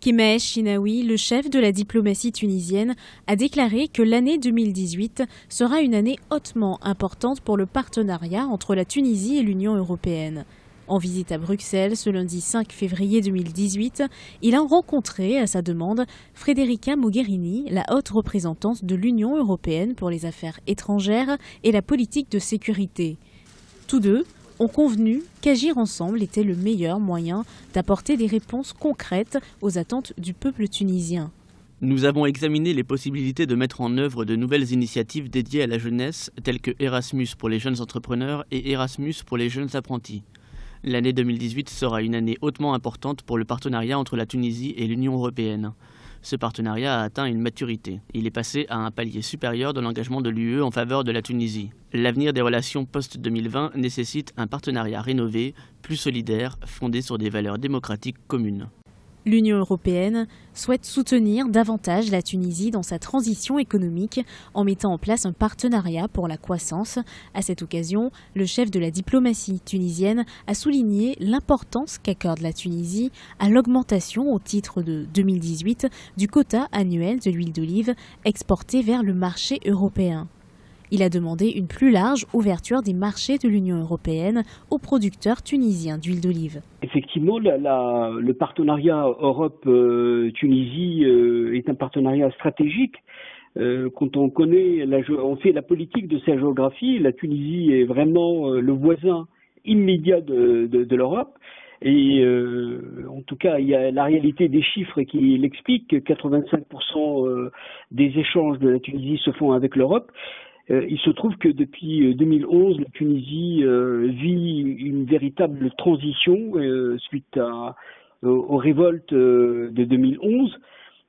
Kemaesh Chinaoui, le chef de la diplomatie tunisienne, a déclaré que l'année 2018 sera une année hautement importante pour le partenariat entre la Tunisie et l'Union européenne. En visite à Bruxelles ce lundi 5 février 2018, il a rencontré, à sa demande, Federica Mogherini, la haute représentante de l'Union européenne pour les affaires étrangères et la politique de sécurité. Tous deux ont convenu qu'agir ensemble était le meilleur moyen d'apporter des réponses concrètes aux attentes du peuple tunisien. Nous avons examiné les possibilités de mettre en œuvre de nouvelles initiatives dédiées à la jeunesse, telles que Erasmus pour les jeunes entrepreneurs et Erasmus pour les jeunes apprentis. L'année 2018 sera une année hautement importante pour le partenariat entre la Tunisie et l'Union européenne. Ce partenariat a atteint une maturité. Il est passé à un palier supérieur de l'engagement de l'UE en faveur de la Tunisie. L'avenir des relations post-2020 nécessite un partenariat rénové, plus solidaire, fondé sur des valeurs démocratiques communes. L'Union européenne souhaite soutenir davantage la Tunisie dans sa transition économique en mettant en place un partenariat pour la croissance. À cette occasion, le chef de la diplomatie tunisienne a souligné l'importance qu'accorde la Tunisie à l'augmentation au titre de 2018 du quota annuel de l'huile d'olive exportée vers le marché européen. Il a demandé une plus large ouverture des marchés de l'Union européenne aux producteurs tunisiens d'huile d'olive. Effectivement, le partenariat Europe-Tunisie est un partenariat stratégique. Quand on fait la politique de sa géographie, la Tunisie est vraiment le voisin immédiat de l'Europe. Et en tout cas, il y a la réalité des chiffres qui l'expliquent. 85% des échanges de la Tunisie se font avec l'Europe. Il se trouve que depuis 2011, la Tunisie vit une véritable transition suite aux révoltes de 2011.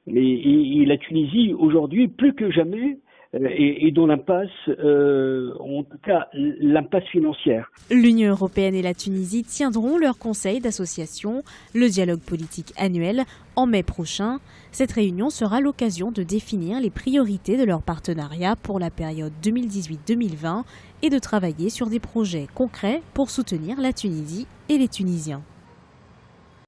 Et la Tunisie, aujourd'hui, plus que jamais, est dans l'impasse, en tout cas l'impasse financière. L'Union européenne et la Tunisie tiendront leur conseil d'association, le dialogue politique annuel, en mai prochain. Cette réunion sera l'occasion de définir les priorités de leur partenariat pour la période 2018-2020 et de travailler sur des projets concrets pour soutenir la Tunisie et les Tunisiens.